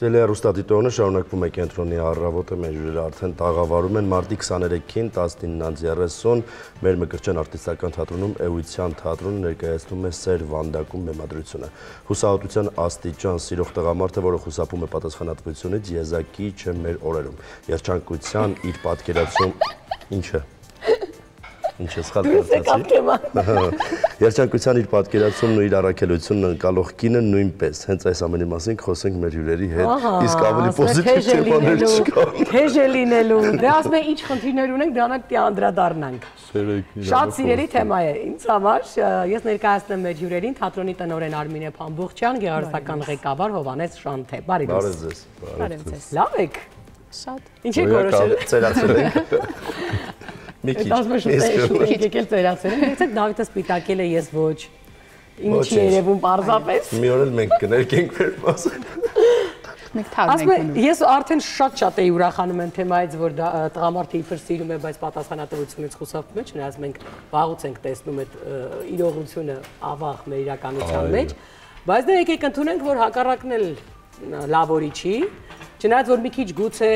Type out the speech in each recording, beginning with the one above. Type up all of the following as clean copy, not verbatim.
Տելեհեռուստադիտողը շարունակվում է կենտրոնի առավոտը, մեր հյուրերը արդեն տաղավարում են մարտի 23-ին 19:30 մեր Մկրտչյան արտիստական թատրոնում էության թատրոնը ներկայացնում է Սեր Վանդակում բեմադրությունը։ Հուսահատության աստիճան սիրող տղամարդը, որը խուսափում է պատասխանատվությունից, եզակի չէ մեր օրերում։ Երջանկության իր պատկերացում ինչը Ինչ է սխալ կարծացի։ Երջանկության իր պատկերացումն ու իր առաքելությունն ընկալող կինը նույնպես։ Հենց այս ամենի մասին խոսենք մեր հյուրերի հետ։ Իսկ ավելի պոզիտիվ թեմաներ չկա։ Թեժ է լինելու։ Դե ասում եմ, ինչ խնդիրներ ունենք, դրանք անդրադառնանք։ Շատ սիրելի թեմա է ինձ համար։ Ես ներկայացնում եմ մեր հյուրերին թատրոնի տնօրեն Արմինե Փամբուխչյան, գեղարվեստական ղեկավար Հովհաննես Շանթե։ Բարի ձեզ։ Բարև ձեզ։ Լավ եք։ Շատ։ Ինչ եք որոշել։ Ծերացել ենք։ Մի քիչ։ Շուտ եկել ծերացել են, եկեք Դավիթը սպիտակել է, ես ոչ։ Ինչի երևում պարզապես։ Մի օր էլ մենք կներկենք մեր մասը։ Մենք թարմ ենք։ Ես արդեն շատ էի ուրախանում եմ թեմայից, որ տղամարդը իբր սիրում է, բայց պատասխանատվությունից խուսափում է, չնայած մենք վաղուց ենք տեսնում այդ իրողությունը ավաղ մեր իրականության մեջ, բայց դե եկեք ընդունենք, որ հակառակն էլ լավ օրի չի, չնայած որ մի քիչ գուցե,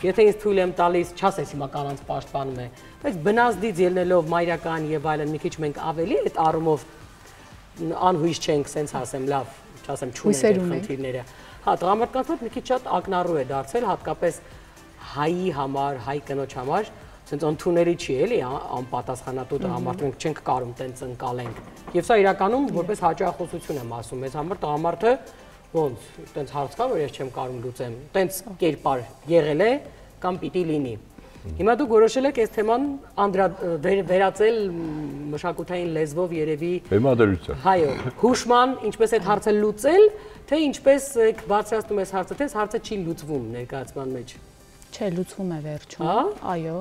եթե ինձ թույլ եմ տալիս, չասես հիմա կանանց պաշտպանում է, բայց բնազդից ելնելով մայրական եւ այլն մի քիչ մենք ավելի այդ առումով անհույս չենք, սենց ասեմ, լավ, չասեմ, չունենք խնդիրները։ Հա, տղամարդկանց մոտ մի քիչ շատ ակնառու է դարձել, հատկապես հայի համար, հայ կնոջ համար, սենց ընդունելի չի էլի, անպատասխանատու տղամարդը մենք չենք կարում տենց ընկալենք։ Եվ սա իրականում որպես հաճախոսություն եմ ասում, մեզ համար տղամարդը ոնց, տենց հարց կա, որ ես չեմ կարում լուծեմ, տենց կերպար եղել է կամ պիտի լինի։ Հիմա դուք որոշել եք այս թեման վերածել մշակութային լեզվով երևի բեմադրության։ Այո, հուշման, ինչպես այդ հարցը լուծել, թե ինչպես եք բարձրացնում այս հարցը, թե հարցը չի լուծվում ներկայացման մեջ։ Չէ, լուծվում է վերջում, այո,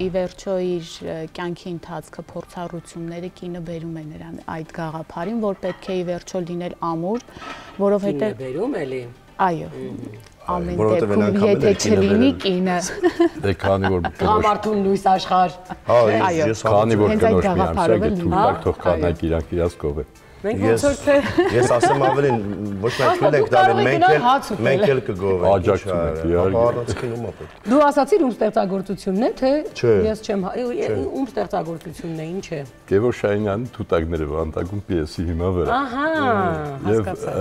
ի վերջո իր կյանքի ընթացքը փորձառությունները կինը բերում է նրան այդ գաղափարին, որ պետք է ի վերջո լինել ամուր, որովհետև բերում էլի։ Այո, ամեն դեպքում եթե չլինի կինը։ Դե քանի որ Տղամարդուն լույս աշխարհ։ Այո, քանի որ հենց այդ կնոջ մի գաղափարով ամսակ է թույլ թող կանայք իրանք իրաց կողը։ Մենք ոնց որ թե Ես ասեմ ավելին, ոչ միայն թույլ եք տալի, մենք էլ կգովենք։ Աջակցում եք, իհարկե։ Առանցքին ումա պետք։ Դու ասացիր ում ստեղծագործությունն է, թե Չէ։ ես չեմ ում ստեղծագործությունն է, ինչ է։ Գևոր Շահինյանի Թութակները Վանդակում պիեսի հիմա վրա։ Ահա, Եվ հասկացա։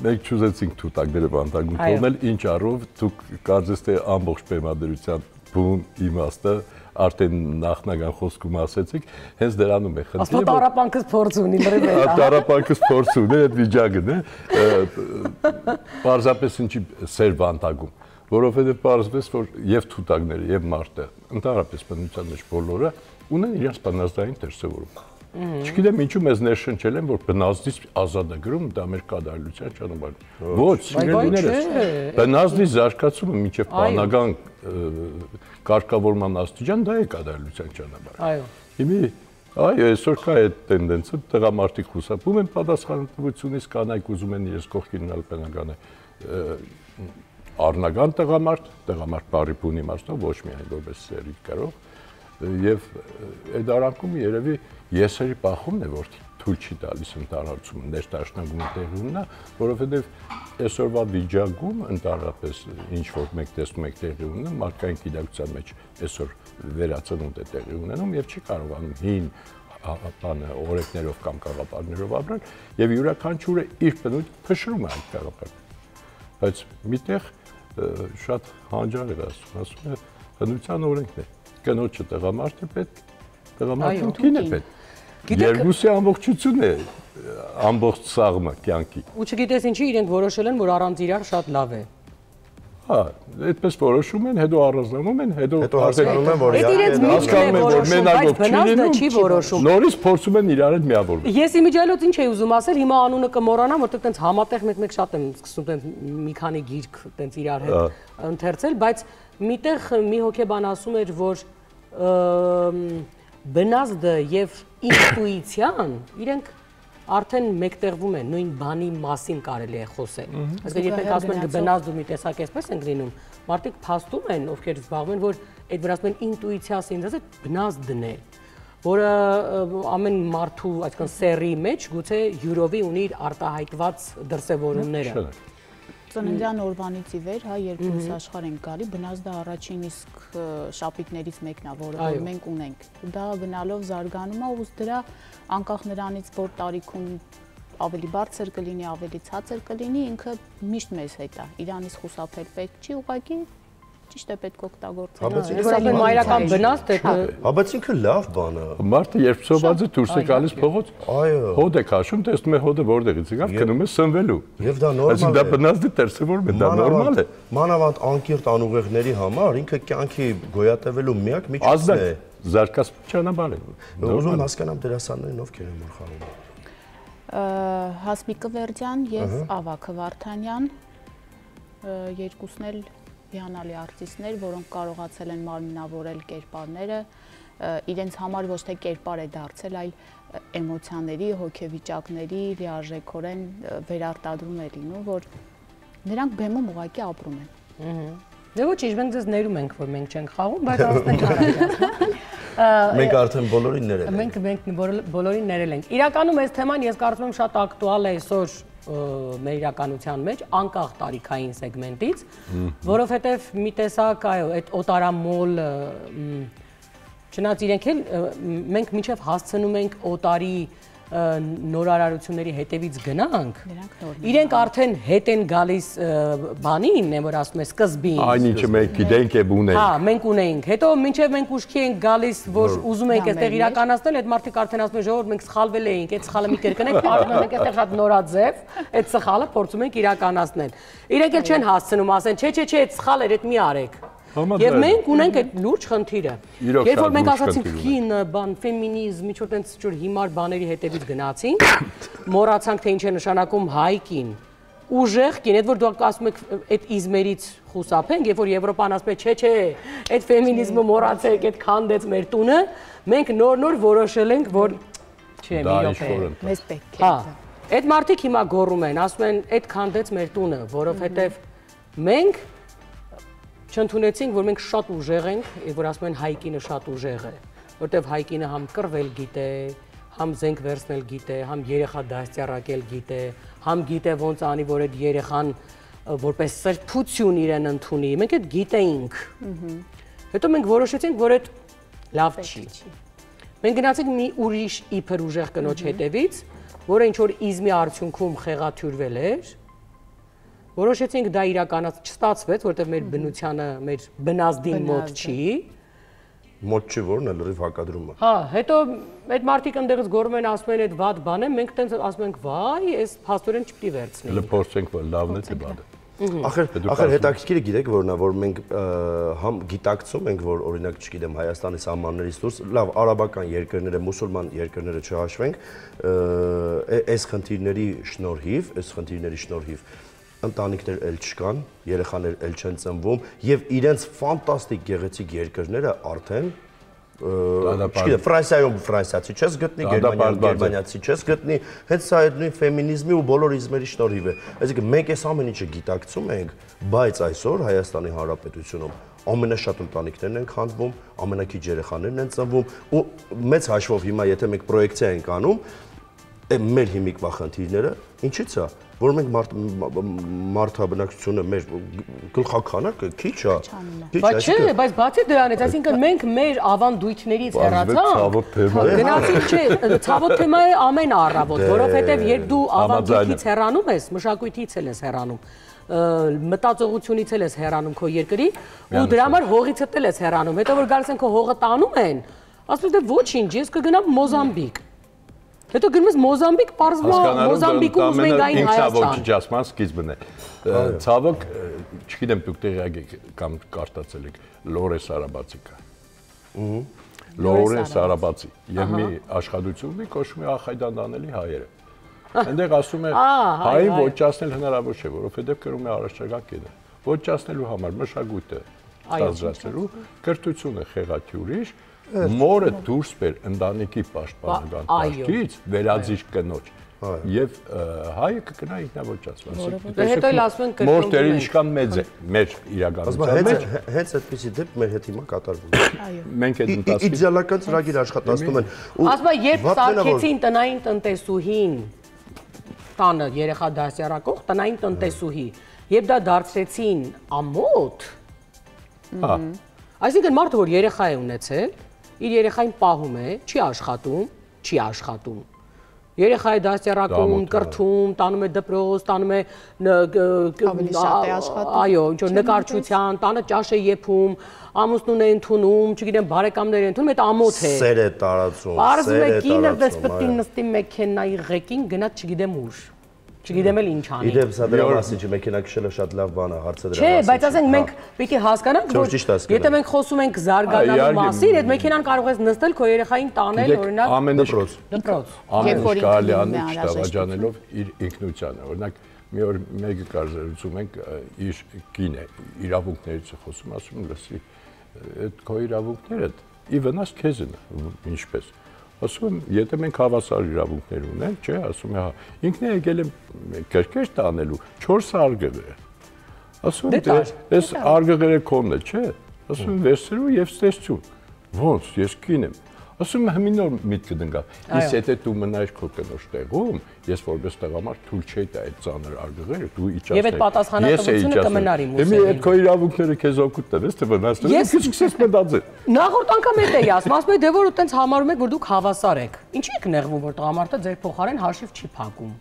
մենք չուզեցինք Թութակները Վանդակում թողնել, ինչ առով դուք կարծես թե ամբողջ բեմադրության բուն իմաստը արդեն նախնական խոսքում ասեցիք, հենց դրանում է խնդիրը։ Ասում տարապանքս փորձ ունի, լրիվ է։ Տարապանքս փորձ ունի այդ վիճակն է։ Պարզապես ինչի Սեր Վանդակում, որովհետև պարզվեց, որ եւ Թութակները եւ Մարտը, ընդհանրապես բնության մեջ բոլորը ունեն իրենց բնազդային դրսևորում։ Չգիտեմ ինչու մեզ ներշնչել են, որ բնազդից ազատ է գրում, դա մեր կատարելության ճանապարհ։ Ոչ, սիրելիներս, բնազդի զարգացումը մինչև բանական կարգավորման աստիճան դա է կատարելության ճանապարհը։ Այո։ Հիմա այո, այսօր կա այդ տենդենսը, տղամարդիկ խուսափում են պատասխանատվությունից, կանայք ուզում են իրենց կողքին ունենալ բնական առնական տղամարդ բարի բուն իմաստով, ոչ միայն որպես սերի կարող, եւ այդ արանքում երևի եսերի բախումն է, որ թույլ չի տալիս ընդհանրացումը ներդաշնակումը տեղի ունենա, որովհետև այսօրվա վիճակում ընդհանրապես ինչ որ մենք տեսնում ենք տեղի ունենում, մարդկային գիտակցության մեջ այսօր վերածնունդ է տեղի ունենում եւ չի կարողանում հին օրենքներով կամ գաղափարներով ապրել եւ յուրաքանչյուրը իր բնույթ փշրում է այդ գաղափարը։ Բայց միտեղ շատ հանջար է ասում է բնության օրենքն է։ Կնոջը տղամարդ է պետք, տղամարդուն կին է պետք։ Երկուսի ամբողջություն է ամբողջ սաղմը կյանքի։ Ու չգիտես ինչի իրենք որոշել են, որ առանց իրար շատ լավ է։ Հա, այդպես որոշում են, հետո առանձնանում են, հետո հասկանում են, որ իրենց միտքն է որոշում, բայց բնազդը չի որոշում։ Նորից փորձում են իրար հետ միավորվել։ Ես իմիջիայլոց ինչ էի ուզում ասել, հիմա անունը կմոռանամ, որտեղ տենց համատեղ մեկ շատ եմ սկսում տենց մի քանի գիրք տենց իրար հետ ընթերցել, բայց միտեղ մի հոգեբան ասում էր, որ բնազդը եւ ինտուիցիան իրենք արդեն մեկտեղվում են, նույն բանի մասին կարելի է խոսել։ Այսինքն եթե ասում են բնազդ ու մի տեսակ էսպես են լինում, մարդիկ փաստում են, ովքեր զբաղվում են, որ այդ վրա ասում են ինտուիցիա ասինձ, բնազդն է, որը ամեն մարդու, այսինքն սերի մեջ գուցե յուրովի ունի իր արտահայտված դրսևորումները։ ծննդյան օրվանից ի վեր, հա, երբ դուրս աշխարհ ենք գալի, բնազդը առաջին իսկ շապիկներից մեկն է, որը մենք ունենք։ Դա գնալով զարգանում է, ու դրա անկախ նրանից, որ տարիքում ավելի բարձր կլինի, ավելի ցածր կլինի, ինքը միշտ մեզ հետ է։ Իրանից խուսափել պետք չի, ուղղակի ճիշտ է պետք օգտագործել։ Որովհետեւ մայրական բնազդ է։ Հա, բայց ինքը լավ բան է։ Մարդը երբ սոված է դուրս է գալիս փողոց, հոդ է քաշում, տեսնում է հոդը որտեղից եկավ, գնում է սնվելու։ Եվ դա նորմալ է։ Այսինքն դա բնազդի դերսևորում է, դա նորմալ է։ Մանավանդ անկիրթ անուղեղների համար ինքը կյանքի գոյատևելու միակ միջոցն է։ Զարգաց ճանապարհ է։ Ուզում հասկանամ դերասաններին ովքեր են մորխանում։ Հասմիկ Կվերդյան եւ Ավագ Վարդանյան, երկուսն էլ հիանալի արտիստներ, որոնք կարողացել են մարմինավորել կերպարները, իրենց համար ոչ թե կերպար է դարձել, այլ էմոցիաների, հոգեվիճակների լիարժեքորեն վերարտադրում է լինում, որ նրանք բեմում ուղղակի ապրում են։ Դե ոչ, մենք ձեզ ներում ենք, որ մենք չենք խաղում, բայց ասենք առաջ։ Մենք արդեն բոլորին ներել ենք։ Մենք բոլորին ներել ենք։ Իրականում այս թեման ես կարծում եմ շատ ակտուալ է այսօր մեր իրականության մեջ, անկախ տարիքային սեգմենտից, որովհետև մի տեսակ այդ օտարամոլ, չնայած իրենք էլ մենք մինչև հասցնում ենք օտարի նորարարությունների հետևից գնանք, իրենք արդեն հետ են գալիս բանին, որ ասում է սկզբին։ Այն ինչը մենք գիտենք եւ ունենք։ Հա, մենք ունենք։ Հետո մինչև մենք ուշքի ենք գալիս, որ ուզում ենք այդտեղ իրականացնել, այդ մարդիկ արդեն ասում են ժողովուրդ, մենք սխալվել էինք, այդ սխալը մի կեր կնենք, արդեն մենք այդտեղ շատ նորաձև, այդ սխալը փորձում ենք իրականացնել։ Իրենք էլ չեն հասցնում, ասեն, չէ, այդ սխալ էր, այդ մի արեք։ Եվ մենք ունենք այդ լուրջ խնդիրը։ Երբ որ մենք ասացինք կին, բան, ֆեմինիզմ, ինչ որ տենց ինչ-որ հիմար բաների հետևից գնացինք, մոռացանք թե ինչ է նշանակում հայ կին, ուժեղ կին, այդ որ դուք ասում եք այդ իզմերից խուսափենք, երբ որ Եվրոպան ասում է, չէ, այդ ֆեմինիզմը մոռացեք, այդ քանդեց մեր տունը, մենք նոր որոշել ենք, որ չէ, մի րոպե, մեզ պետք է։ Հա, այդ մարդիկ հիմա գոռում են, ասում են, այդ քանդեց մեր տունը, որովհետև մենք չընդունեցինք, որ մենք շատ ուժեղ ենք, եւ որ ասում են հայկինը շատ ուժեղ է, որտեվ հայկինը համ կռվել գիտե, համ զենք վերցնել գիտե, համ երեխա դաստիարակել գիտե, համ գիտե ոնց անի, որ այդ երեխան որպես սրբություն իրեն ընդունի։ Մենք այդ գիտեինք։ Հետո մենք որոշեցինք, որ այդ լավ չի։ Մենք գնացինք մի ուրիշ իբր ուժեղ կնոջ հետևից, որը ինչ որ իզմի արդյունքում խեղաթյուրվել էր։ Որոշեցինք դա չստացվեց, որտեղ մեր բնությանը, մեր բնազդին մոտ չի։ Մոտ չի, որն է լրիվ հակադրում է։ Հա, հետո այդ մարդիկ ընդեղից գոռում են, ասում են այդ վատ բան է, մենք տենց ասում ենք, վայ, այս փաստորեն չպետք է վերցնենք։ Լփորձենք, որ լավն է թե բանը։ Ախր հետաքրքիրը գիտեք որն է, որ մենք համ գիտակցում ենք, որ օրինակ, չգիտեմ, Հայաստանի սահմաններից դուրս, լավ, արաբական երկրները, մուսուլման երկրները չհաշվենք, այս խնդիրների շնորհիվ ընտանիքներ էլ չկան, երեխաներ էլ չեն ծնվում եւ իրենց ֆանտաստիկ գեղեցիկ երկրները արդեն չգիտեմ, Ֆրանսիայում ֆրանսիացի չես գտնի, գերմանիացի չես գտնի, հենց սա այդ նույն ֆեմինիզմի ու բոլոր իզմերի շնորհիվ է։ Այսինքն մենք այս ամեն ինչը գիտակցում ենք, բայց այսօր Հայաստանի Հանրապետությունում ամենաշատ ընտանիքներն են քանդվում, ամենաքիչ երեխաներն են ծնվում ու մեծ հաշվով հիմա եթե մենք պրոյեկցիա ենք անում, մեր հիմիկվա խնդիրները ինչի՞ց է, որ մենք մարդաբնակչությունը մեր գլխաքանակը քիչ է։ Բայց չէ, բայց բացի դրանից, այսինքն մենք մեր ավանդույթներից հեռացանք։ Գնացինք, չէ, ցավոտ թեմա է ամեն առավոտ, որովհետև երբ դու ավանդույթից հեռանում ես, մշակույթից էլ ես հեռանում, մտածողությունից էլ ես հեռանում քո երկրի ու դրա համար հողիցդ էլ ես հեռանում։ Հետո որ գալիս են քո հողը տանում են, ասում դե ոչինչ, ես կգնամ Մոզամբիկ։ Հետո գնում ես Մոզամբիկ, պարզվում է Մոզամբիկում ուզում են գային Հայաստան։ Ինքնավոճ ասման սկիզբն է։ Ցավոք, չգիտեմ դուք տեղյակ եք կամ կարտացել եք Լորես Արաբացի կա։ Լորես Արաբացի եւ մի աշխատություն ունի, կոչվում է Ախայդանդանելի հայերը։ Այնտեղ ասում է հային ոչացնել հնարավոր չէ, որովհետեւ կրում է առաջարկակ կետը։ Ոչացնելու համար մշակույթը ստացածելու կրթությունը խեղաթյուրիչ մորը դուրս բեր ընտանիքի պաշտպանական պաշտից վերածիչ կնոջ եւ հայը կգնա ինքնավոճացված։ Հետո էլ ասում են կրկնում։ Մորտերի ինչքան մեծ է մեր իրականության մեջ։ Հենց այդպեսի դեպք մեր հետ հիմա կատարվում է։ Մենք այդ ընթացքի իդեալական ծրագիր աշխատացնում են։ Ասում եմ, երբ սարքեցին տնային տնտեսուհին, տանը երեխա դասյարակող տնային տնտեսուհի, Երբ դա դարձրեցին ամոթ, այսինքն մարդը, որ երեխա է ունեցել, իր երեխային պահում է, չի աշխատում։ Երեխա է դաստիարակում, կրթում, տանում է դպրոց, տանում է այո, ինչ որ նկարչության, տանը ճաշ է եփում, ամուսնուն է ընդունում, չգիտեմ, բարեկամներ է ընդունում, այդ ամոթ է։ Սեր է տարածում, Պարզվում է կինը պես պետք է նստի մեքենայի ղեկին, գնա չգիտեմ ուր։ Չգիտեմ էլ ինչ անի։ Իդեպ սա դրա մասին չի, մեքենա քշելը շատ լավ բան է, հարցը դրա մասին։ Չէ, բայց ասենք մենք պիտի հասկանանք, որ եթե մենք խոսում ենք զարգանալու մասին, այդ մեքենան կարող ես նստել քո երեխային տանել, օրինակ դպրոց։ Ամեն ինչ կարելի անել չտավաճանելով իր ինքնությանը։ Օրինակ մի օր մեկը կար զրուցում ենք իր կինը իրավունքներից է խոսում, ասում լսի, այդ քո իրավունքները ի վնաս քեզ են, ինչպես ասում եմ, եթե մենք հավասար իրավունքներ ունենք, չէ, ասում է, հա, ինքն է եկել եմ կրկեր տանելու 4 արգղեր։ Ասում եմ, այս արգղերը քոնն է, չէ, ասում եմ, վերցրու եւ ստեսություն։ Ոնց, ես կին եմ։ Ասում եմ, հիմա նոր միտքը դնգա։ Իսկ եթե դու մնայր քո կնոջ տեղում, ես որպես տղամարդ թույլ չէի տա այդ ծանր արգղերը, դու իջացնես։ Եվ այդ պատասխանատվությունը կմնար իմ ուսերին։ Հիմա այդ քո իրավունքները քեզ օգուտ տվես, թե վնասել ես սկսես մտածել։ Նախորդ անգամ էդ էի ասում, ասում եմ, դե որ այտենց համարում եք, որ դուք հավասար եք։ Ինչի եք նեղվում, որ տղամարդը ձեր փոխարեն հաշիվ չի փակում։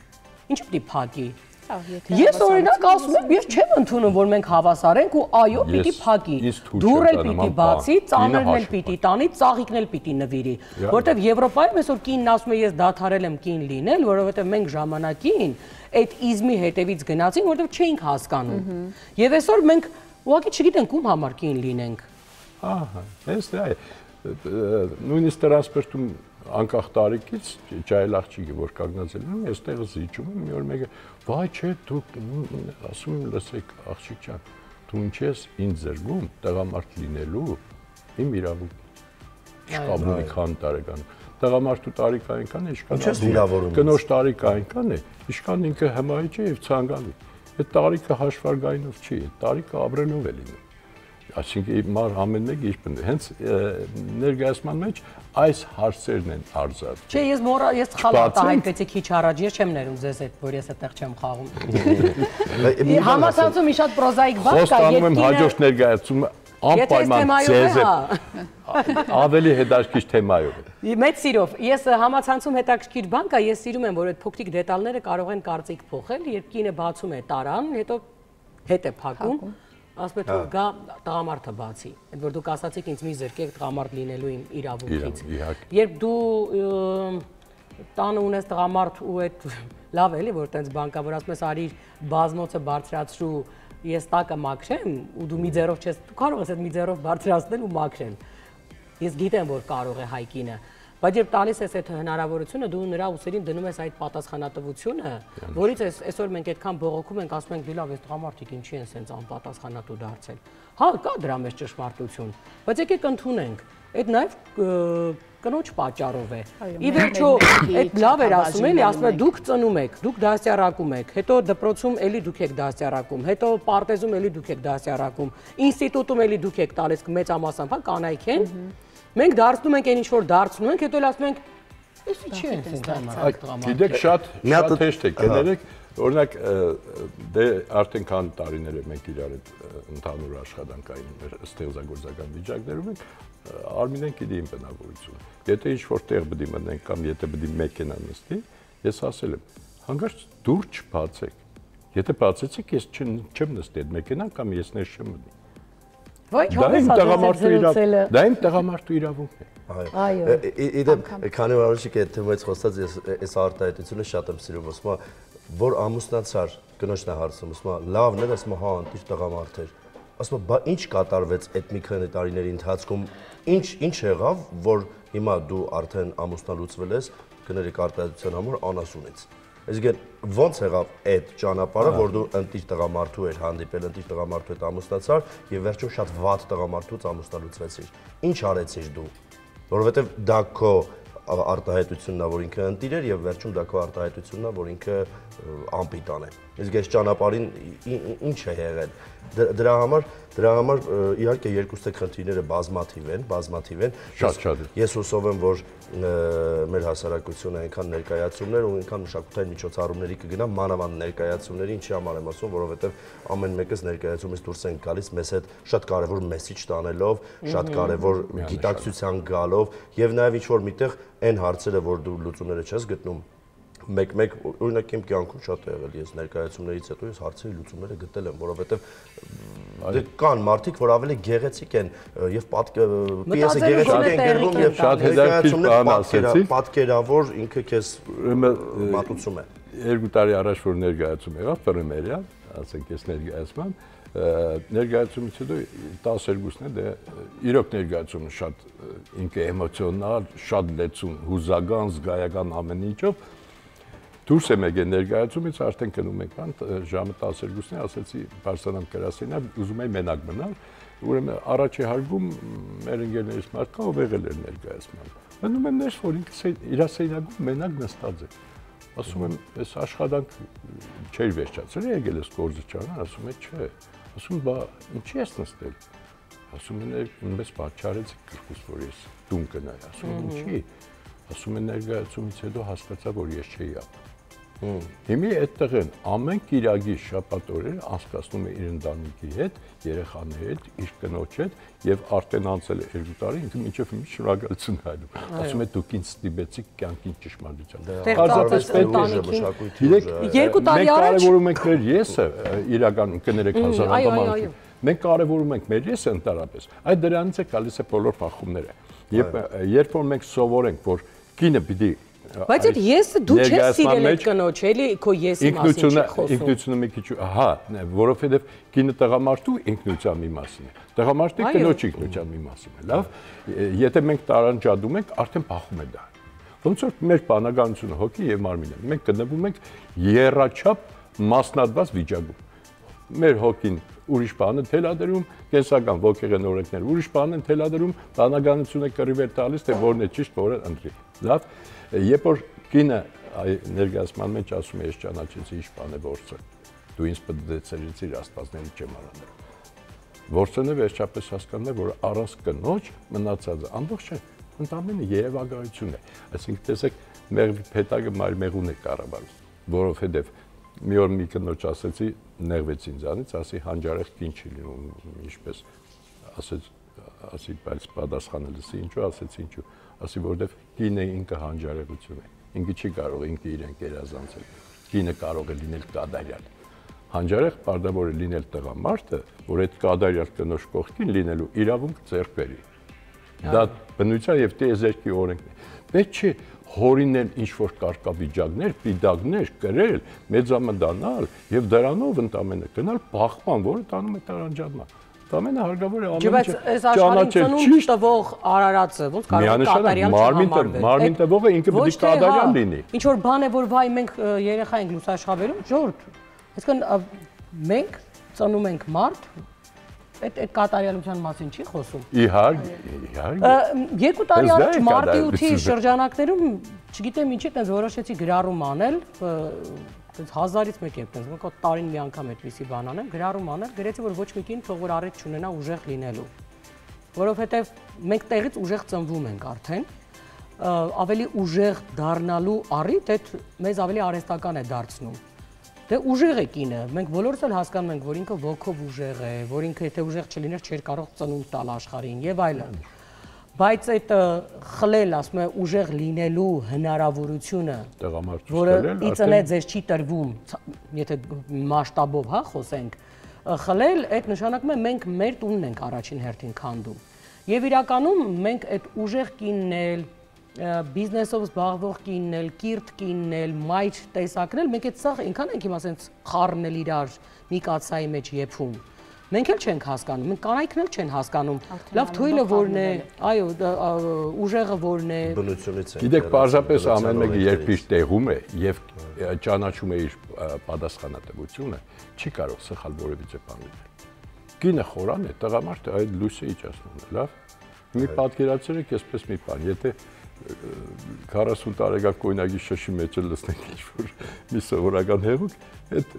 Ինչու՞ պիտի փակի։ Ես օրինակ ասում եմ, ես չեմ ընդունում, որ մենք հավասար ենք ու այո, պիտի փակի։ Դուռ էլ պիտի բացի, ծանրն էլ պիտի տանի, ծաղիկն էլ պիտի նվիրի։ Որտեվ Եվրոպայում այսօր կինն ասում է, ես դադարել եմ կին լինել, որովհետև մենք ժամանակին այդ իզմի հետևից գնացինք, որտեվ չէինք հասկանում։ Եվ այսօր մենք ուղղակի չգիտենք ում համար կին լինենք։ Ահա, հենց դա է։ Նույնիսկ տրանսպորտում անկախ տարիքից ջայլ աղջիկը որ կանգնածել եմ, ես տեղը զիջում եմ, մի օր մեկը, վայ չէ, դու ասում եմ, լսեք աղջիկ ջան, դու ինչ ես ինձ զրգում տղամարդ լինելու, իմ իրավունք չկա մի քանի տարեկան։ Տղամարդու տարիքը այնքան է, ինչքան կնոջ տարիքը այնքան է, ինչքան ինքը հմայ չէ եւ ցանկալի։ Այդ տարիքը հաշվարկայինով չի, այդ տարիքը ապրելով է լինում։ Այսինքն ամեն մեկը իր բնի։ Հենց ներկայացման մեջ այս հարցերն են արժան։ Չէ, ես խալ արտահայտեցի քիչ առաջ, ես չեմ ներում ձեզ այդ, որ ես այդտեղ չեմ խաղում։ Համացանցում մի շատ պրոզայիկ բան կա, խոստանում եմ հաջորդ ներկայացումը անպայման ձեզ է ավելի հետաքրքիր թեմայով է։ Մեծ սիրով, ես համացանցում հետաքրքիր բան կա, ես սիրում եմ, որ այդ փոքրիկ դետալները կարող են կարծիք փոխել, երբ կինը բացում է տարան, հետո հետ է փակում, ասում է թող գա տղամարդը բացի, այդ որ դուք ասացիք ինձ մի զրկեք տղամարդ լինելու իմ իրավունքից։ Երբ դու տանը ունես տղամարդ ու այդ լավ էլի, որ տենց բան կա, որ ասում ես արի բազմոցը բարձրացրու, ես տակը մաքրեմ ու դու մի ձեռով չես, դու կարող ես այդ մի ձեռով բարձրացնել ու մաքրել։ Ես գիտեմ, որ կարող է հայկինը, բայց երբ տալիս ես այդ հնարավորությունը, դու նրա ուսերին դնում ես այդ պատասխանատվությունը, որից այսօր մենք այդքան բողոքում ենք, ասում ենք՝ «Լավ, այս տղամարդիկ ինչի են սենց անպատասխանատու դարձել»։ Հա, կա դրա մեջ ճշմարտություն, բայց եկեք ընդունենք, այդ նաև կնոջ պատճառով է։ Ի վերջո, այդ լավ էր ասում էլի, ասում է դուք ծնում եք, դուք դաստիարակում եք, հետո դպրոցում էլի դուք եք դաստիարակում, հետո պարտեզում էլի դուք եք դաստիարակում, ինստիտուտում էլի դուք եք տալիս մեծամասամբ, հա, կանայք են։ Մենք դարձնում ենք այն ինչ որ դարձնում ենք, հետո ասում ենք, «Էս ի՞նչ է այս տղամարդը»։ Գիտեք, շատ հեշտ է, կներեք, օրինակ դե արդեն քան տարիներ է մենք իրար այդ ընդհանուր աշխատանքային մեր ստեղծագործական վիճակներում ենք, Արմինեն գիտի իմ բնավորությունը։ Եթե ինչ-որ տեղ պիտի մտնենք կամ եթե պիտի մեքենա նստի, ես ասել եմ, հանկարծ դուր չբացեք։ Եթե բացեցիք, ես չեմ նստի այդ մեքենան կամ ես ներս չեմ մտնի։ Ոչ, դա իմ տղամարդու իրավունքն է։ Այո։ Իդեպ, քանի որ առաջիկ այդ թեմայից խոսած ես այս արտահայտությունը շատ եմ սիրում, ասում եմ, որ ամուսնացար, կնոջն է հարցում, ասում եմ, լավն էր, ասում եմ, հա, անտիր տղամարդ էր։ Ասում եմ, բա ինչ կատարվեց այդ մի քանի տարիների ընթացքում, ինչ եղավ, որ հիմա դու արդեն ամուսնալուծվել ես, կներեք արտահայտության համար անասունից։ Այսինքն ո՞նց եղավ այդ ճանապարհը, որ դու ընտիր տղամարդու էր հանդիպել, ընտիր տղամարդու հետ ամուսնացար եւ վերջում շատ վատ տղամարդուց ամուսնալուծվեցիր։ Ինչ արեցիր դու։ Որովհետեւ դա քո արտահայտությունն է, որ ինքը ընտիր էր, եւ վերջում դա քո արտահայտությունն է, որ ինքը անպիտան է։ Իսկ այս ճանապարհին ինչ է եղել։ Դրա համար իհարկե երկուստե խնդիրները բազմաթիվ են։ Շատ։ Ես հուսով եմ, որ մեր հասարակությունը այնքան ներկայացումներ ու այնքան մշակութային միջոցառումների կգնա, մանավանդ ներկայացումների, ինչի համար եմ ասում, որովհետև ամեն մեկս ներկայացումից դուրս ենք գալիս մեզ հետ շատ կարևոր մեսիջ տանելով, շատ կարևոր գիտակցության գալով եւ նաեւ ինչ որ միտեղ այն հարցերը, որ դու լուծումները չես գտնում, մեկ օրինակ իմ կյանքում շատ է եղել, ես ներկայացումներից հետո ես հարցերի լուծումները գտել եմ, որովհետև կան մարդիկ, որ ավելի գեղեցիկ են եւ պիեսը գեղեցիկ են գրվում եւ շատ հետաքրքիր պատկերավոր ինքը քեզ մատուցում է։ 2 տարի առաջ որ ներկայացում եղավ Պրեմերիան, ասենք ես ներկայացման, ներկայացումից հետո 12-ն է, դե իրոք ներկայացումը շատ ինքը էմոցիոնալ, շատ լեցուն, հուզական, զգայական ամեն ինչով դուրս եմ եկել ներկայացումից, արդեն գնում ենք բան, ժամը 12-ն է, ասեցի բարձրանամ գրասենյակ, ուզում եմ մենակ մնալ, ուրեմն առաջի հարգում մեր ընկերներից մարդ կա, ով եղել էր ներկայացման։ Մնում եմ ներս, որ ինքը իր սենյակում մենակ նստած է։ Ասում եմ, այս աշխատանք չէր վերջացել, եկել ես գործը չանալ, ասում է, չէ։ Ասում բա ինչի ես նստել։ Ասում են, ինձ պատճառեցի գրկուս, որ ես տուն գնայի, ասում եմ, ինչի։ Ասում են ներկայացումից հետո հասկացա, որ ես չէի ապրում։ Հիմի այդտեղ են ամեն կիրակի շաբաթ օրերը անցկացնում է իր ընտանիքի հետ, երեխաների հետ, իր կնոջ հետ եւ արդեն անցել է 2 տարի, ինքը մինչեւ հիմա շնորհակալություն հայտնում։ Ասում է դուք ինձ ստիպեցիք կյանքին ճշմարտությամբ։ Պարզապես ընտանիքին 2 տարի առաջ կարևորում ենք մեր եսը, իրականում կներեք հազարամյա։ Մենք կարևորում ենք մեր եսը ընդհանրապես։ Այդ դրանից է գալիս է բոլոր բախումները։ Եվ երբ որ մենք սովորենք, որ կինը պիտի Բայց այդ եսը դու չես սիրել այդ կնոջ, էլի քո եսի մասին չի խոսում։ Ինքնությունը մի քիչ, հա, որովհետև կինը տղամարդու ինքնության մի մասին է։ Տղամարդի կնոջ ինքնության մի մասին է, լավ։ Եթե մենք տարանջատում ենք, արդեն փախում է դա։ Ոնց որ մեր բանականությունը հոգի եւ մարմինը, մենք գտնվում ենք եռաչափ մասնատված վիճակում։ Մեր հոգին ուրիշ բան է թելադրում, կենսական ոգեղեն օրենքներ ուրիշ բան են թելադրում, բանականությունը կռիվ տալիս, թե որն է ճիշտ, որը ընտրի։ Լավ։ Երբ որ կինը ներկայացման մեջ ասում է, ես ճանաչեցի ինչ բան է որսը, դու ինձ պատդեցրեցիր աստվածների չեմ արանել։ Որսը վերջապես հասկանում է, որ առանց կնոջ մնացածը ամբողջ է, ընդամենը երևակայություն է։ Այսինքն տեսեք, մեղվի փետակը մայրմեղուն է կառավարում, որովհետև մի օր մի կնոջ ասեցի, նեղվեց ինձանից, ասի հանջարեղ կին չի լինում, ինչպես ասի, բայց պատասխանը լսի, ինչու ասեցի, ինչու ասի, որովհետև կինը ինքը հանջարեղություն է, ինքը չի կարող ինքը իրեն գերազանցել, կինը կարող է լինել կադարյալ, հանջարեղ պարտավոր է լինել տղամարդը, որ այդ կադարյալ կնոջ կողքին լինելու իրավունք ձեռք բերի, դա բնության և տիեզերքի օրենքն է, պետք չէ հորինել ինչ-որ կարգավիճակներ, պիտակներ, կրել, մեծամտանալ և դրանով ընդամենը գնալ բախման, որը տանում է տարանջատման։ Ամենը հարկավոր է ճանաչել ճիշտ տվող արարածը, ոնց կարող է կատարյալ չհամարվել։ Մարմին տվողը ինքը պետք է կատարյալ լինի։ Ինչ որ բան է, որ վայ մենք երեխա ենք լուսաշխավերում, ժորդ։ Այսինքն մենք ծնում ենք մարդ, այդ կատարյալության մասին չի խոսում։ Իհարկե։ 2 տարի առաջ մարտի 8-ի շրջանակներում, չգիտեմ ինչի, այտենց որոշեցի գրառում անել, այտենց 1000-ից մեկ է, այտենց մեկը տարին մի անգամ այդպիսի բան անեմ, գրառում անել, գրեցի որ ոչ մի կին թող որ առիթ չունենա ուժեղ լինելու։ Որովհետև մենք տեղից ուժեղ ծնվում ենք արդեն, ավելի ուժեղ դառնալու առիթ այդ մեզ ավելի արհեստական է դարձնում։ Դե ուժեղ է կինը, մենք բոլորս էլ հասկանում ենք, որ ինքը ոգով ուժեղ է, որ ինքը եթե ուժեղ չլիներ չէր կարող ծնունդ տալ աշխարհին եւ այլն։ Բայց այդ խլել, ասում է, ուժեղ լինելու հնարավորությունը, որը իծնե ձեզ չի տրվում, եթե մասշտաբով, հա, խոսենք, խլել, այդ նշանակում է մենք մեր տունն ենք առաջին հերթին քանդում։ Եվ իրականում մենք այդ ուժեղ կիննել, բիզնեսով զբաղվող կիննել, կիրթ կիննել, մայր տեսակնել, մենք այդ սաղ ինքան ենք հիմա ասենց խառնել իրար մի կացայի մեջ եփում։ Մենք էլ չենք հասկանում, մենք կանայքն էլ չեն հասկանում։ Լավ թույլը որն է, այո, ուժեղը որն է։ Բնությունից է։ Գիտեք, պարզապես ամեն մեկը երբ իր տեղում է եւ ճանաչում է իր պատասխանատվությունը, չի կարող սխալ որևիցե բան լինել։ Կինը խորան է, տղամարդը այդ լույսը իջացնում է, լավ։ Մի պատկերացրեք այսպես մի բան, եթե 40 տարեկան կոյնագի շշի մեջ լցնենք ինչ-որ մի սովորական հեղուկ, այդ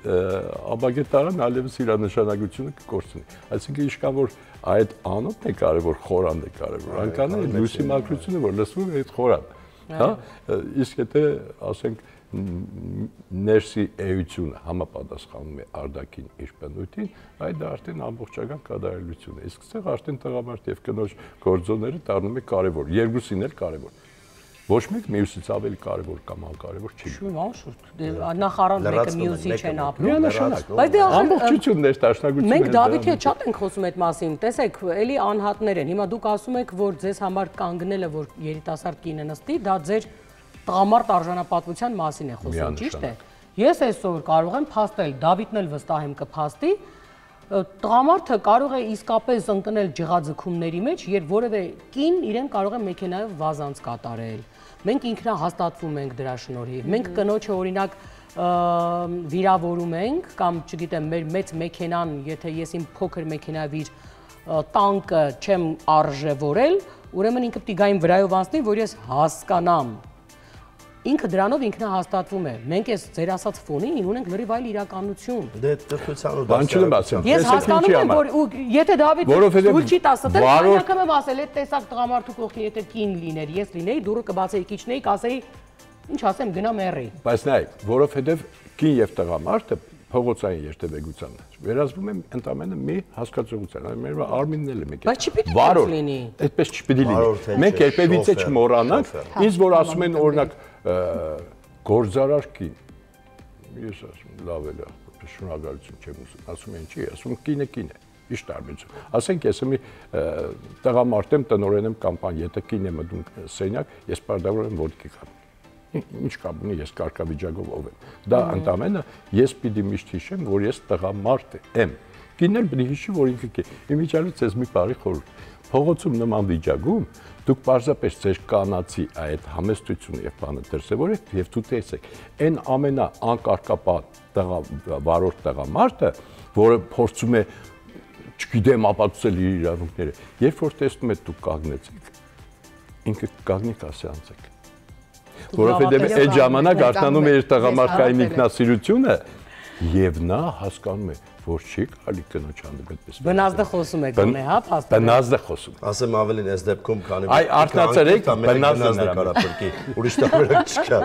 աբագետարան այլևս իր նշանակությունը կկորցնի։ Այսինքն ինչքան որ այդ անոթն է կարևոր, խորանն է կարևոր, այնքան է լույսի մակրությունը, որ լսվում է այդ խորան, հա, իսկ եթե ասենք ներսի էությունը համապատասխանում է արտաքին իր բնույթին, այդ դա արդեն ամբողջական կատարելություն է։ Իսկ այստեղ արդեն տղամարդ եւ կնոջ գործոնները դառնում է կարևոր, երկուսին էլ կարևոր։ Ոչ մեկ մյուսից ավելի կարևոր կամ անկարևոր չի։ Շուն անշուշտ, նախ առանց մեկը մյուսի չեն ապրում։ Միանշանակ։ Բայց դե ամբողջությունն է տաշնակությունը։ Մենք Դավիթի հետ շատ ենք խոսում այդ մասին։ Տեսեք, էլի անհատներ են։ Հիմա դուք ասում եք, որ ձեզ համար կանգնելը, որ երիտասարդ կինը նստի, դա ձեր տղամարդ արժանապատվության մասին է խոսում, ճիշտ է։ Ես այսօր կարող եմ փաստել, Դավիթն էլ վստահ եմ կփաստի, տղամարդը կարող է իսկապես ընկնել ջղաձգումների մեջ, երբ որևէ կին իրեն կարող է մեքենայով վազանց կատարել։ Մենք ինքնահաստատվում ենք դրա շնորհիվ։ Մենք կնոջը օրինակ վիրավորում ենք կամ, չգիտեմ, մեր մեծ մեքենան, եթե ես իմ փոքր մեքենայով իր տանկը չեմ արժևորել, ուրեմն ինքը պիտի գա իմ վրայով անցնի, որ ես հասկանամ։ Ինքը դրանով ինքնահաստատվում է։ Մենք այս ձեր ասած ֆոնին ունենք լրիվ այլ իրականություն։ Դե տրտության ու բան չեմ ասում։ Ես հասկանում եմ, որ եթե Դավիթը ցույց չի տա ստել, անգամ եմ ասել, այդ տեսակ տղամարդու կողքին եթե կին լիներ, ես լինեի, դուրը կբացեի, քիչնեի, կասեի, ինչ ասեմ, գնա մեռի։ Բայց նայ, որովհետև կին եւ տղամարդը փողոցային երթևեկության վերածվում են ընդամենը մի հասկացողության։ Մեր Արմինն էլ է մեկ։ Բայց չպիտի այդպես լինի։ Այդպես չպիտի լինի։ Մենք երբևից չմոռանանք, ինձ որ ասում են օրինակ գործարար կին։ Ես ասում լավ է, շնորհակալություն չեմ ուզում։ Ասում են չի, ասում կինը կին է։ Ինչ տարբերություն։ Ասենք ես մի տղամարդ եմ, տնօրեն եմ կամ բան, եթե կին եմ մտնում սենյակ, ես պարտավոր եմ ոդկի խմել։ Ինչ կապ ունի, ես կարգավիճակով ով եմ։ Դա ընդամենը ես պիտի միշտ հիշեմ, որ ես տղամարդ եմ։ Կինն էլ պիտի հիշի, որ ինքը կին։ Իմիջիալից ես մի բարի խորհուրդ։ Փողոցում նման վիճակում դուք պարզապես ձեր կանացի այդ համեստությունը եւ բանը դրսեւորեք եւ դու տեսեք այն ամենա անկարգապատ վարորդ տղամարդը, որը փորձում է, չգիտեմ, ապացուցել իր իրավունքները, երբ որ տեսնում եք դուք կանգնեցիք, ինքը կանգնի կասյանցեք։ Որովհետեւ այդ ժամանակ արտանում է իր տղամարդկային ինքնասիրությունը եւ նա հասկանում է, որ չի կարելի կնոջ հանդեպ այդպես։ Բնազդը խոսում եք գոնե, հա, փաստորեն։ Բնազդը խոսում։ Ասեմ ավելին, այս դեպքում քանի Այ արթնացրեք, բնազդը կարա փրկի, ուրիշ տարբերակ չկա։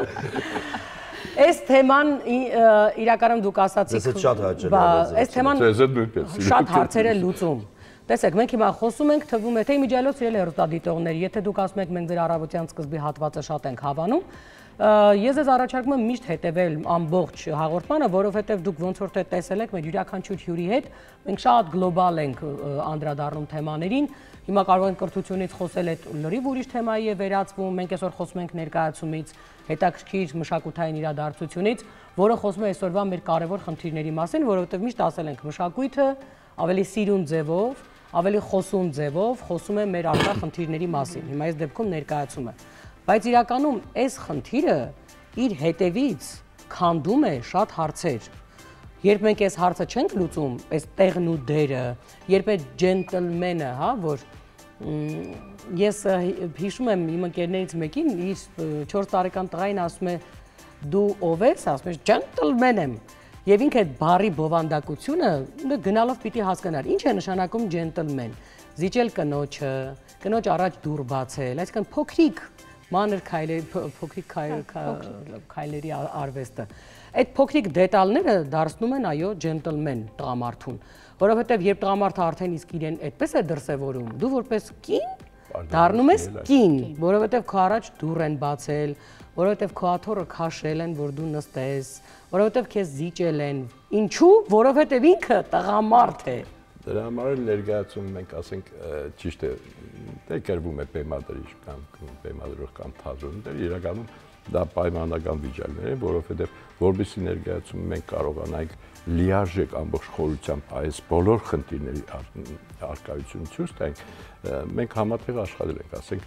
Այս թեման իրականում դուք ասացիք, այս թեման շատ հարցեր է լուծում։ Տեսեք, մենք հիմա խոսում ենք, թվում է թե իմիջիալով սիրել հեռուստադիտողներ, եթե դուք ասում եք մենք ձեր առավոտյան սկզբի հատվածը շատ ենք հավանում, ես ձեզ առաջարկում եմ միշտ հետևել ամբողջ հաղորդմանը, որովհետև դուք ոնց որ թե տեսել եք մեր յուրաքանչյուր հյուրի հետ, մենք շատ գլոբալ ենք անդրադառնում թեմաներին, հիմա կարող ենք կրթությունից խոսել այդ լրիվ ուրիշ թեմայի է վերածվում, մենք այսօր խոսում ենք ներկայացումից, հետաքրքիր մշակութային իրադարձությունից, որը խոսում է այսօրվա մեր կարևոր խնդիրների մասին, որովհետև միշտ ասել ենք մշակույթը ավելի սիրուն ձևով, ավելի խոսուն ձևով խոսում է մեր առկա խնդիրների մասին։ Հիմա այս դեպքում ներկայացումը։ Բայց իրականում այս խնդիրը իր հետևից քանդում է շատ հարցեր։ Երբ մենք այս հարցը չենք լուծում, այս տեղն ու դերը, երբ այդ ջենտլմենը, հա, որ ես հիշում եմ իմ ընկերներից մեկին, իր 4 տարեկան տղային ասում է դու ով ես, ասում ես ջենտլմեն եմ։ Եվ ինքը այդ բառի բովանդակությունը գնալով պիտի հասկանար, ինչ է նշանակում ջենտլմեն։ Զիջել կնոջը, կնոջ առաջ դուռ բացել, այսինքն փոքրիկ մանր քայլերի արվեստը։ Այդ փոքրիկ դետալները դարձնում են այո ջենտլմեն տղամարդուն, որովհետև երբ տղամարդը արդեն իսկ իրեն այդպես է դրսևորում, դու որպես կին դառնում ես կին, որովհետև քո առաջ դուռ են բացել, որովհետև քո աթոռը քաշել են, որ դու նստես, որովհետև քեզ զիջել են։ Ինչու՞, որովհետև ինքը տղամարդ է։ Դրա համար էլ ներկայացում մենք ասենք ճիշտ է, դե կերվում է բեմադրիչ կամ բեմադրող կամ թատրոն, դե իրականում դա պայմանական վիճակներ են, որովհետև որպեսզի ներկայացում մենք կարողանանք լիարժեք ամբողջ խորությամբ այս բոլոր խնդիրների արկայությունը ցույց տանք, մենք համատեղ աշխատել ենք, ասենք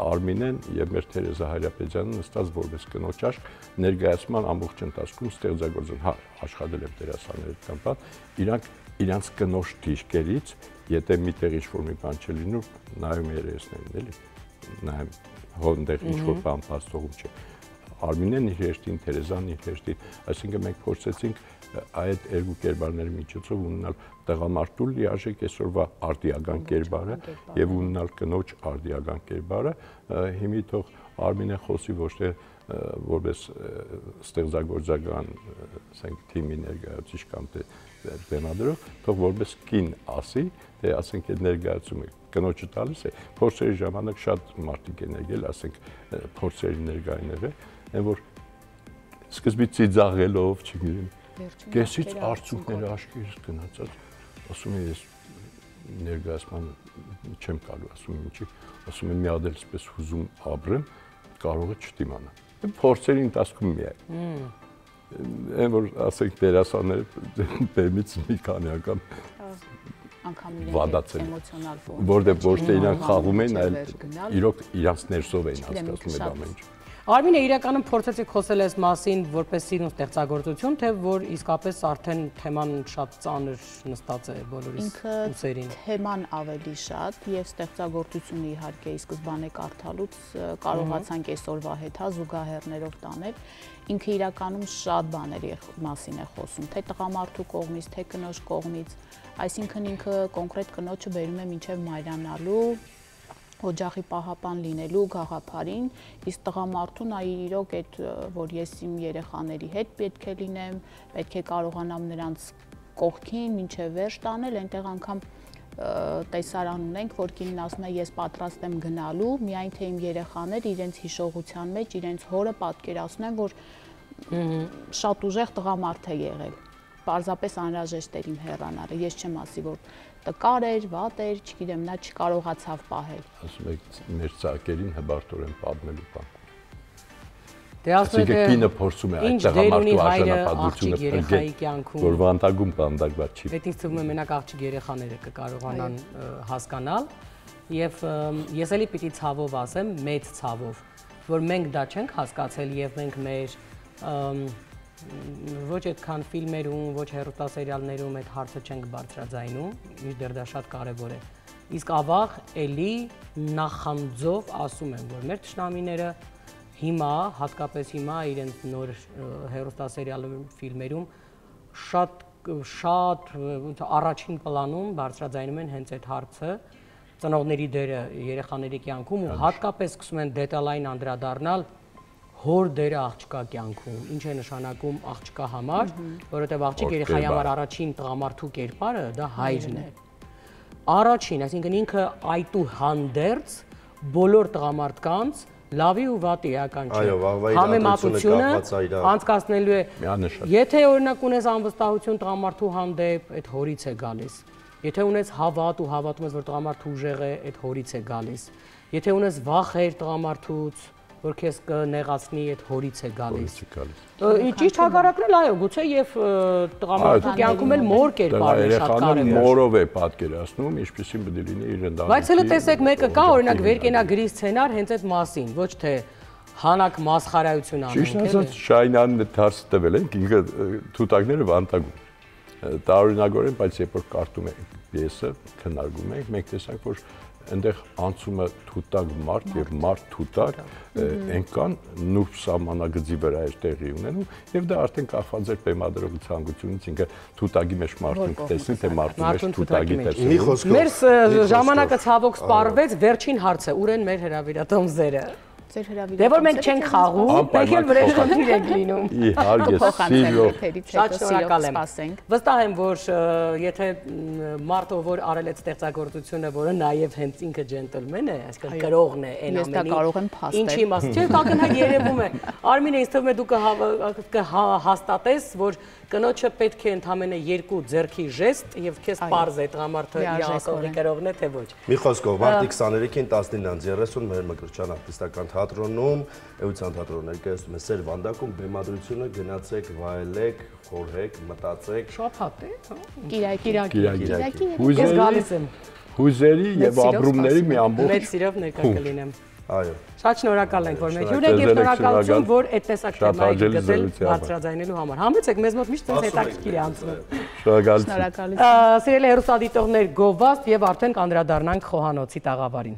Արմինեն եւ մեր Թերեզա Հայրապետյանը նստած որպես կնոջ աշկ ներկայացման ամբողջ ընթացքում ստեղծագործել, հա, աշխատել եմ դերասանների հետ կամ բան, իրանց կնոջ դիրքերից, եթե միտեղ ինչ-որ մի բան չլինում, նայում երեսներին, էլի, նայում հոնդեղ ինչ-որ բան փաստողում չէ։ Արմինեն իր հեշտին, Թերեզան իր հեշտին, այսինքն մենք փորձեցինք այդ երկու կերպարների միջոցով ունենալ տղամարդու լիարժեք այսօրվա արդիական կերպարը եւ ունենալ կնոջ արդիական կերպարը, հիմի թող Արմինեն խոսի ոչ թե որպես ստեղծագործական, ասենք, թիմի ներկայացուցիչ կամ բեմադրող, թող որպես կին ասի, թե ասենք այդ ներկայացումը կնոջը տալիս է, փորձերի ժամանակ շատ մարդիկ են եկել, ասենք, փորձերի ներկայները, այն որ սկզբից ծիծաղելով, չգիտեմ, կեսից արցունքները աչքերս գնացած, ասում եմ ես ներկայացման չեմ կարող, ասում եմ ինչի, ասում եմ մի հատ էլ այսպես հուզում ապրեմ, կարող է չդիմանալ։ Փորձերի ընթացքում միայն։ Այն որ ասենք դերասանները բեմից մի քանի անգամ վադացել, որտեղ ոչ թե իրանք խաղում են, այլ իրոք իրանց ներսով էին հասկացնում այդ ամեն ինչը։ Արմինե, իրականում փորձեցիք խոսել այս մասին որպես սիրուն ստեղծագործություն, թե որ իսկապես արդեն թեման շատ ծանր նստած է բոլորիս ուսերին։ Ինքը թեման ավելի շատ եւ ստեղծագործությունը իհարկե ի սկզբանե կարդալուց կարողացանք այսօրվա հետ զուգահեռներով տանել։ Ինքը իրականում շատ բաների մասին է խոսում, թե տղամարդու կողմից, թե կնոջ կողմից, այսինքն ինքը կոնկրետ կնոջը բերում է մինչև մայրանալու, օջախի պահապան լինելու գաղափարին, իսկ տղամարդուն իրոք այդ, որ ես իմ երեխաների հետ պետք է լինեմ, պետք է կարողանամ նրանց կողքին մինչև վերջ տանել, այնտեղ անգամ տեսարան ունենք, որ կինն ասում է ես պատրաստ եմ գնալու, միայն թե իմ երեխաները իրենց հիշողության մեջ իրենց հորը պատկերացնում են, որ շատ ուժեղ տղամարդ է եղել, պարզապես անհրաժեշտ էր իմ հեռանալը, ես չեմ ասի, որ տկար էր, վատ էր, չգիտեմ, նա չկարողացավ պահել։ Ասում եք մեր ծակերին հբարտորեն պատմելու բան։ Դե ասում եք կինը փորձում է այդ տղամարդու արժանապատվությունը փրկել, որ վանդագում բանդակված չի։ Դա ինձ թվում է մենակ աղջիկ երեխաները կկարողանան հասկանալ, եւ ես էլի պիտի ցավով ասեմ, մեծ ցավով, որ մենք դա չենք հասկացել եւ մենք մեր ոչ այդքան ֆիլմերում, ոչ հեռուստասերիալներում այդ հարցը չենք բարձրաձայնում, մինչդեռ դա շատ կարևոր է։ Իսկ ավաղ էլի նախանձով ասում են, որ մեր թշնամիները հիմա, հատկապես հիմա իրենց նոր հեռուստասերիալում, ֆիլմերում շատ առաջին պլանում բարձրաձայնում են հենց այդ հարցը, ծնողների դերը երեխաների կյանքում ու հատկապես սկսում են դետալային անդրադառնալ հոր դերը աղջկա կյանքում, ինչ է նշանակում աղջկա համար, որովհետև աղջիկ երեխայի համար առաջին տղամարդու կերպարը դա հայրն է։ Առաջին, այսինքն ինքը այդուհանդերձ բոլոր տղամարդկանց լավի ու վատի էական չէ։ Համեմատությունը անցկացնելու է։ Եթե օրինակ ունես անվստահություն տղամարդու հանդեպ, այդ հորից է գալիս։ Եթե ունես հավատ ու հավատում ես, որ տղամարդը ուժեղ է, այդ հորից է գալիս։ Եթե ունես վախեր տղամարդուց, որ քեզ կնեղացնի, այդ հորից է գալիս։ Ճիշտ հակառակն էլ այո, գուցե եւ տղամարդու կյանքում էլ մոր կերպարն է շատ կարևոր։ Մորով է պատկերացնում, ինչպեսին պետք է լինի իր ընտանիքի։ Բայց հենց տեսեք մեկը կա, օրինակ վերկենագրի սցենար հենց այդ մասին, ոչ թե հանակ մասխարայություն անենք։ Ճիշտ ասած, Շայնյանն այդ հարցը տվել ենք, ինքը թութակները վանտագում։ Տարօրինակորեն, բայց երբ որ կարդում ենք պիեսը, քննարկում ենք, մենք տեսանք, որ այնտեղ անցումը թութակ մարդ եւ մարդ թութակ այնքան նուրբ սահմանագծի վրա է տեղի ունենում եւ դա արդեն կախված է բեմադրողի ցանկությունից, ինքը թութակի մեջ մարդուն կտեսնի, թե մարդու մեջ թութակի տեսնի։ Մեր ժամանակը ցավոք սպառվեց, վերջին հարցը, ուր են մեր հրավիրատոմսերը։ Դե որ մենք չենք խաղում, մենք էլ վրեժխնդիր ենք լինում։ Իհարկե, սիրով։ Շատ շնորհակալ եմ։ Վստահ եմ, որ եթե մարդը, որ արել այդ ստեղծագործությունը, որը նաև հենց ինքը ջենտլմեն է, այսինքն կրողն է այն ամենի, ինչի մաս, չէ, ակնհայտ երևում է։ Արմինե, ինձ թվում է դու կհաստատես, որ կնոջը պետք է ընդամենը երկու ձեռքի ժեստ եւ քեզ պարզ է տղամարդը իր ասողի կրողն է թե ոչ։ Մի խոսքով, մարտի 23-ին 19:30 մեր Մկրտչյան արտիստական թատրոնում, Էության թատրոնը ներկայացնում է Սեր Վանդակում բեմադրությունը, գնացեք, վայելեք, խորհեք, մտածեք։ Շաբաթ է, Կիրակի։ Հույզերի եւ ապրումների մի ամբողջ մեծ սիրով ներկա կլինեմ։ Այո։ Շատ շնորհակալ ենք, որ մեր հյուրեր եւ շնորհակալություն, որ այդ տեսակ թեմայի գտել բարձրաձայնելու համար։ Համեցեք, մեզ մոտ միշտ հետաքրքիր է անցնում։ Շնորհակալություն։ Սիրելի հեռուստադիտողներ, գովազդ եւ արդեն կանդրադառնանք խոհանոցի տաղավարին։